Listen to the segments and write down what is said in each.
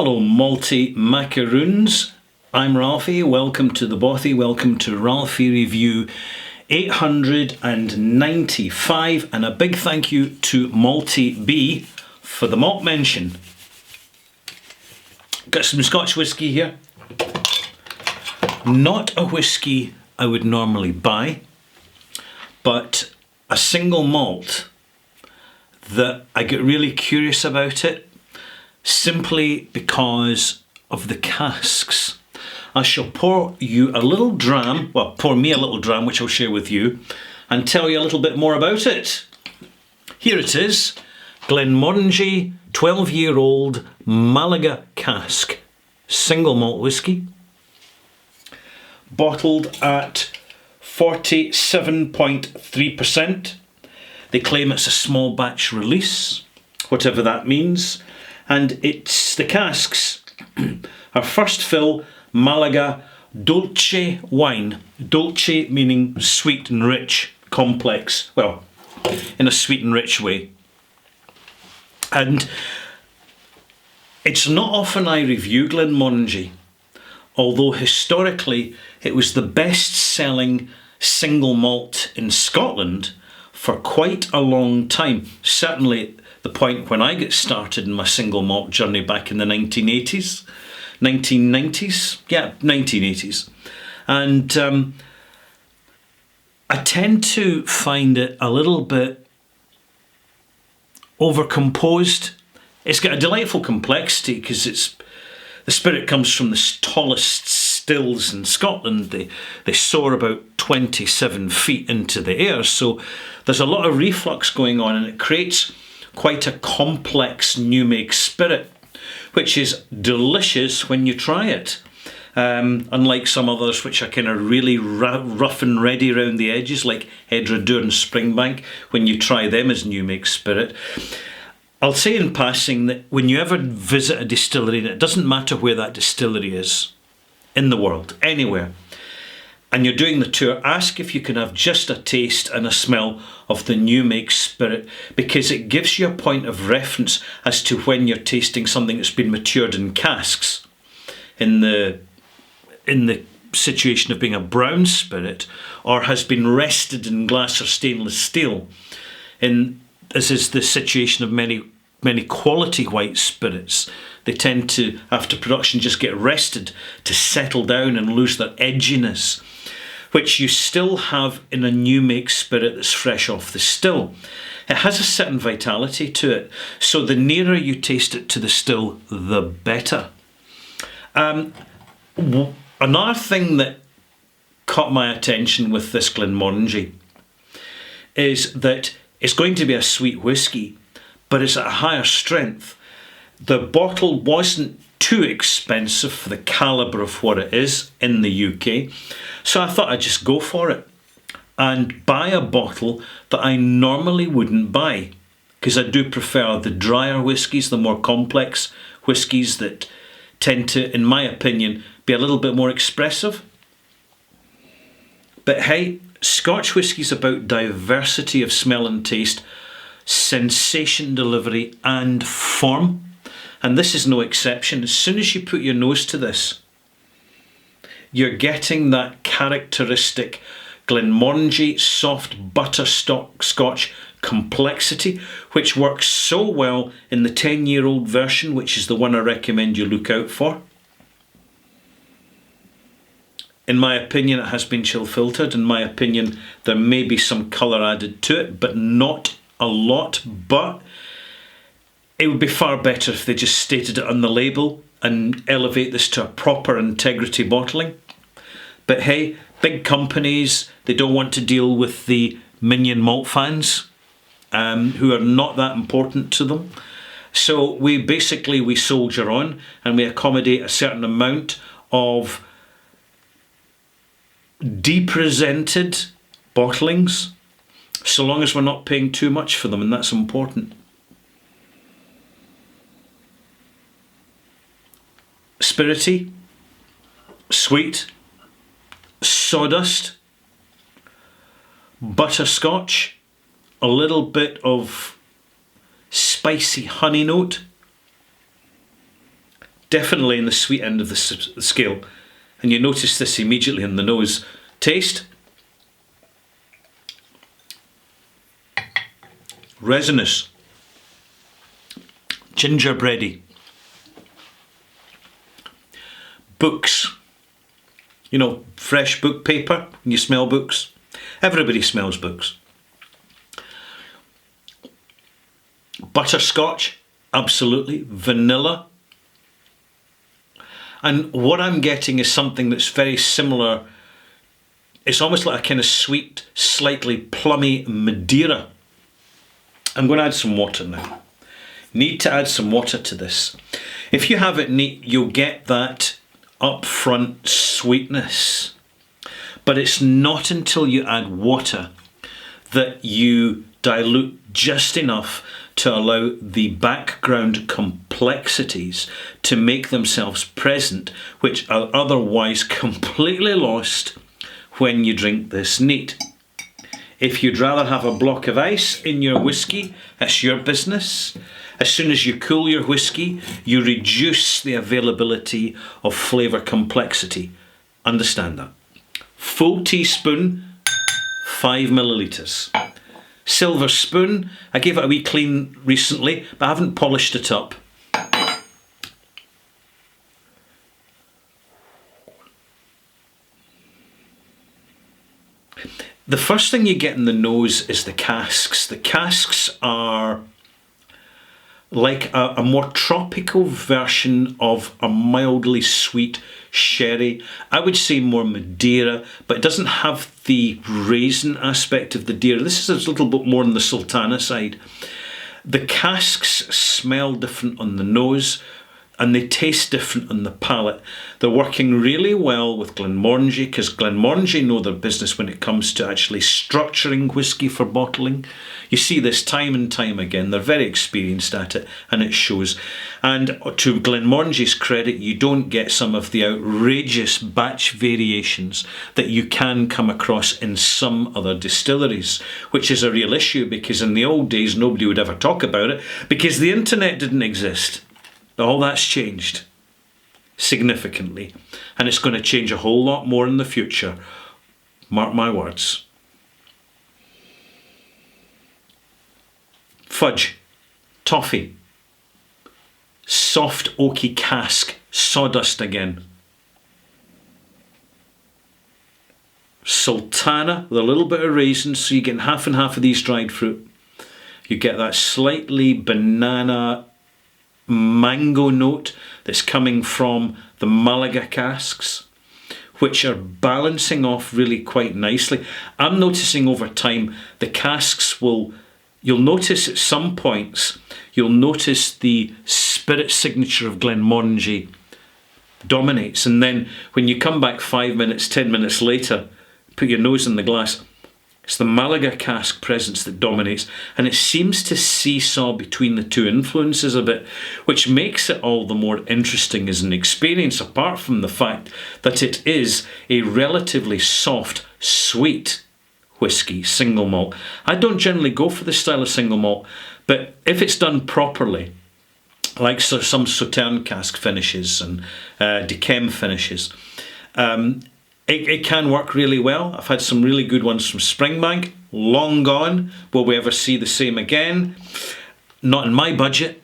Hello malty macaroons, I'm Ralphie, welcome to the Bothy, welcome to Ralphie Review 895 and a big thank you to Malty B for the malt mention. Got some Scotch whisky here, not a whisky I would normally buy, but a single malt that I get really curious about it simply because of the casks. I shall pour you a little dram, well, pour me a little dram, which I'll share with you, and tell you a little bit more about it. Here it is, Glenmorangie 12-year-old Malaga cask, single malt whisky, bottled at 47.3%. They claim it's a small batch release, whatever that means. And it's the casks are first fill Malaga Dolce wine. Dolce meaning sweet and rich, complex, well, in a sweet and rich way. And it's not often I review Glenmorangie, although historically it was the best selling single malt in Scotland for quite a long time. Certainly the point when I get started in my single malt journey back in the 1980s, 1990s, yeah, 1980s. And I tend to find it a little bit overcomposed. It's got a delightful complexity because the spirit comes from the tallest stills in Scotland. They soar about 27 feet into the air, so there's a lot of reflux going on and it creates quite a complex new make spirit, which is delicious when you try it. Unlike some others which are kind of really rough and ready around the edges, like Hedradur and Springbank, when you try them as new make spirit. I'll say in passing that when you ever visit a distillery, and it doesn't matter where that distillery is in the world, anywhere, and you're doing the tour, ask if you can have just a taste and a smell of the new make spirit, because it gives you a point of reference as to when you're tasting something that's been matured in casks, in the situation of being a brown spirit, or has been rested in glass or stainless steel, as is the situation of many quality white spirits. They tend to, after production, just get rested to settle down and lose their edginess, which you still have in a new make spirit that's fresh off the still. It has a certain vitality to it, so the nearer you taste it to the still, the better. Another thing that caught my attention with this Glenmorangie is that it's going to be a sweet whisky, but it's at a higher strength. The bottle wasn't too expensive for the calibre of what it is in the UK, so I thought I'd just go for it and buy a bottle that I normally wouldn't buy, because I do prefer the drier whiskies, the more complex whiskies that tend to, in my opinion, be a little bit more expressive. But hey, Scotch whisky's about diversity of smell and taste, sensation delivery and form, and this is no exception. As soon as you put your nose to this, you're getting that characteristic Glenmorangie soft butterstock Scotch complexity, which works so well in the 10-year-old version, which is the one I recommend you look out for. In my opinion, it has been chill filtered. In my opinion, there may be some colour added to it, but not a lot. But it would be far better if they just stated it on the label and elevate this to a proper integrity bottling. But hey, big companies, they don't want to deal with the minion malt fans who are not that important to them. So we soldier on and we accommodate a certain amount of de-presented bottlings, so long as we're not paying too much for them, and that's important. Spirity, sweet, sawdust, butterscotch, a little bit of spicy honey note, definitely in the sweet end of the scale. And you notice this immediately in the nose. Taste. Resinous. Gingerbready. Books. You know, fresh book paper, when you smell books. Everybody smells books. Butterscotch, absolutely. Vanilla. And what I'm getting is something that's very similar. It's almost like a kind of sweet, slightly plummy Madeira. I'm going to add some water now. Need to add some water to this. If you have it neat, you'll get that upfront sweetness. But it's not until you add water that you dilute just enough to allow the background complexities to make themselves present, which are otherwise completely lost when you drink this neat. If you'd rather have a block of ice in your whiskey, that's your business. As soon as you cool your whiskey, you reduce the availability of flavour complexity. Understand that. Full teaspoon, 5 millilitres. Silver spoon, I gave it a wee clean recently, but I haven't polished it up. The first thing you get in the nose is the casks. The casks are like a more tropical version of a mildly sweet sherry. I would say more Madeira, but it doesn't have the raisin aspect of the Deira. This is a little bit more on the Sultana side. The casks smell different on the nose and they taste different on the palate. They're working really well with Glenmorangie because Glenmorangie know their business when it comes to actually structuring whiskey for bottling. You see this time and time again. They're very experienced at it and it shows. And to Glenmorangie's credit, you don't get some of the outrageous batch variations that you can come across in some other distilleries, which is a real issue because in the old days nobody would ever talk about it because the internet didn't exist. All that's changed significantly, and it's going to change a whole lot more in the future. Mark my words. Fudge, toffee, soft oaky cask, sawdust again. Sultana with a little bit of raisins, so you get half and half of these dried fruit. You get that slightly banana mango note that's coming from the Malaga casks, which are balancing off really quite nicely. I'm noticing over time the casks will, you'll notice at some points, you'll notice the spirit signature of Glenmorangie dominates, and then when you come back 5 minutes, 10 minutes later, put your nose in the glass, it's the Malaga cask presence that dominates, and it seems to seesaw between the two influences a bit, which makes it all the more interesting as an experience, apart from the fact that it is a relatively soft, sweet whiskey, single malt. I don't generally go for this style of single malt, but if it's done properly, like some Sauterne cask finishes and Decem finishes, it can work really well. I've had some really good ones from Springbank. Long gone. Will we ever see the same again? Not in my budget.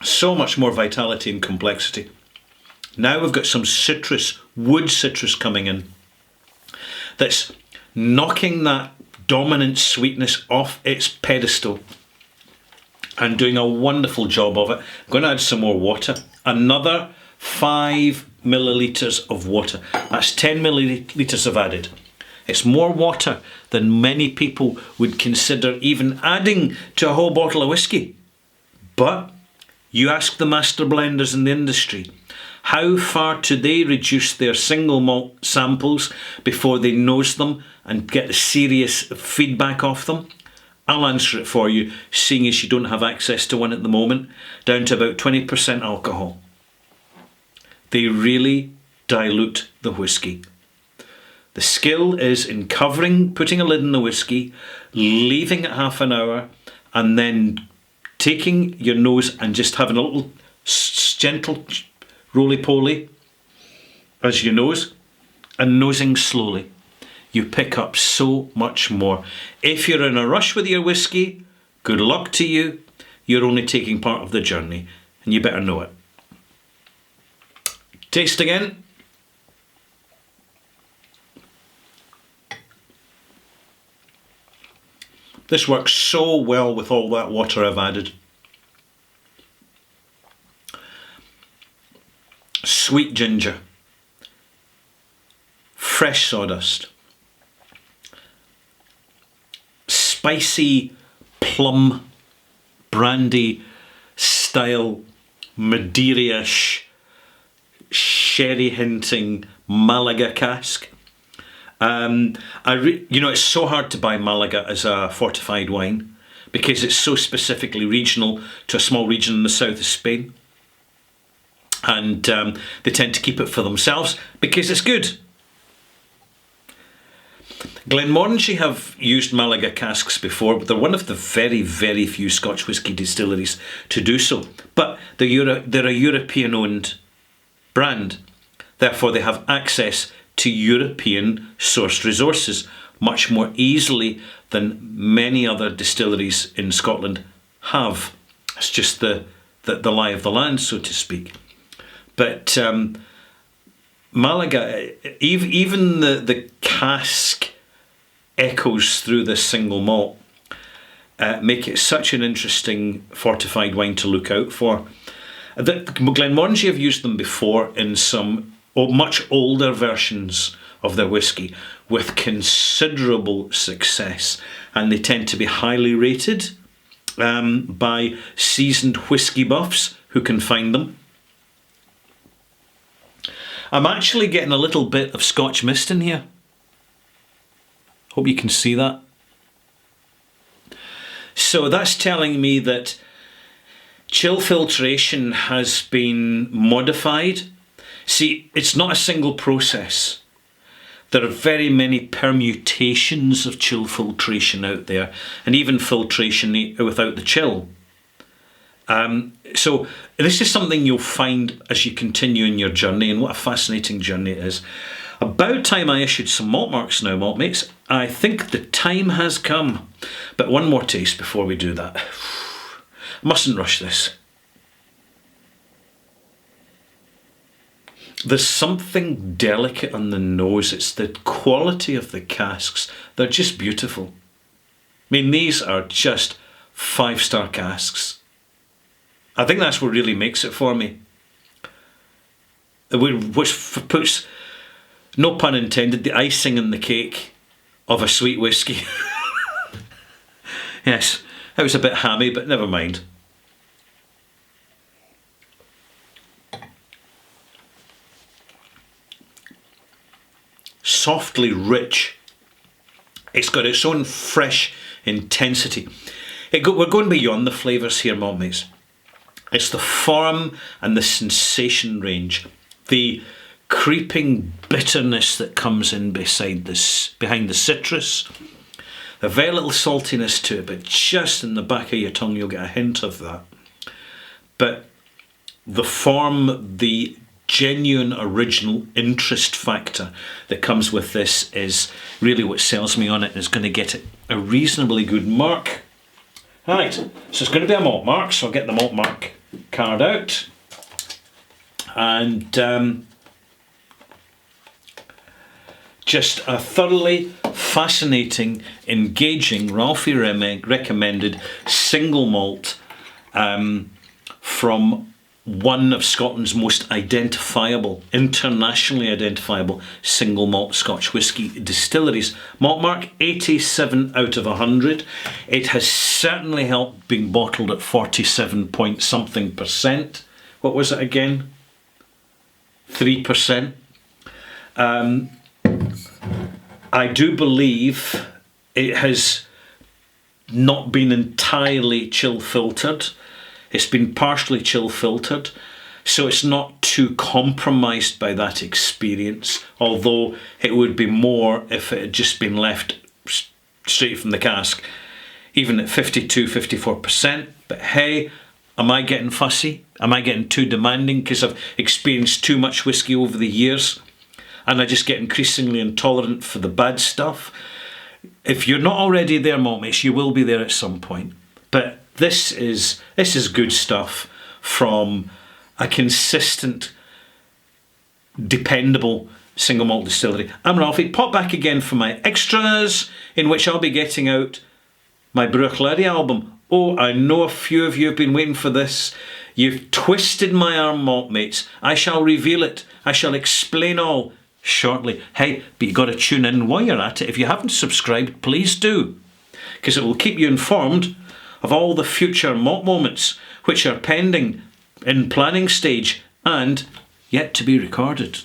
So much more vitality and complexity. Now we've got some citrus, wood citrus coming in. That's knocking that dominant sweetness off its pedestal and doing a wonderful job of it. I'm going to add some more water. Another 5 millilitres of water. That's 10 millilitres I've added. It's more water than many people would consider even adding to a whole bottle of whiskey. But you ask the master blenders in the industry, how far do they reduce their single malt samples before they nose them and get the serious feedback off them? I'll answer it for you, seeing as you don't have access to one at the moment, down to about 20% alcohol. They really dilute the whiskey. The skill is in covering, putting a lid on the whiskey, leaving it half an hour, and then taking your nose and just having a little gentle roly-poly as you nose, and nosing slowly. You pick up so much more. If you're in a rush with your whiskey, good luck to you. You're only taking part of the journey, and you better know it. Taste again. This works so well with all that water I've added. Sweet ginger. Fresh sawdust. Spicy plum brandy style Madeira-ish sherry hinting Malaga cask. It's so hard to buy Malaga as a fortified wine because it's so specifically regional to a small region in the south of Spain, and they tend to keep it for themselves because it's good. Glenmorangie have used Malaga casks before, but they're one of the very, very few Scotch whisky distilleries to do so. But they're a European-owned brand. Therefore, they have access to European-sourced resources much more easily than many other distilleries in Scotland have. It's just the lie of the land, so to speak. But Malaga, even the cask echoes through this single malt, make it such an interesting fortified wine to look out for. Glenmorangie have used them before in some much older versions of their whisky with considerable success, and they tend to be highly rated by seasoned whisky buffs who can find them. I'm actually getting a little bit of Scotch mist in here. Hope you can see that. So that's telling me that chill filtration has been modified. See, it's not a single process. There are very many permutations of chill filtration out there, and even filtration without the chill. So this is something you'll find as you continue in your journey, and what a fascinating journey it is. About time I issued some malt marks now, malt mates. I think the time has come. But one more taste before we do that. Mustn't rush this. There's something delicate on the nose. It's the quality of the casks. They're just beautiful. I mean, these are just 5-star casks. I think that's what really makes it for me. Which puts, no pun intended, the icing in the cake of a sweet whiskey. Yes, it was a bit hammy, but never mind. Softly rich. It's got its own fresh intensity. We're going beyond the flavours here, malt mates. It's the form and the sensation range. The creeping bitterness that comes in behind the citrus. A very little saltiness to it, but just in the back of your tongue you'll get a hint of that. But the form, the genuine original interest factor that comes with this is really what sells me on it, and is going to get it a reasonably good mark. Right, so it's going to be a malt mark, so I'll get the malt mark card out. And just a thoroughly fascinating, engaging, Ralphie recommended single malt from one of Scotland's most internationally identifiable single malt Scotch whisky distilleries. Malt mark 87 out of 100. It has certainly helped being bottled at 47 point something percent. What was it again? 3%. I do believe it has not been entirely chill filtered. It's been partially chill filtered. so it's not too compromised by that experience, although it would be more if it had just been left straight from the cask, even at 52-54%. But hey, am I getting fussy? Am I getting too demanding because I've experienced too much whiskey over the years and I just get increasingly intolerant for the bad stuff? If you're not already there, maltmates, you will be there at some point. But this is good stuff from a consistent, dependable single malt distillery. I'm Ralphie. Pop back again for my extras, in which I'll be getting out my Bruichladdich album. Oh, I know a few of you have been waiting for this. You've twisted my arm, maltmates. I shall reveal it. I shall explain all shortly. Hey, but you got to tune in while you're at it. If you haven't subscribed, please do, because it will keep you informed of all the future malt moments which are pending in planning stage and yet to be recorded.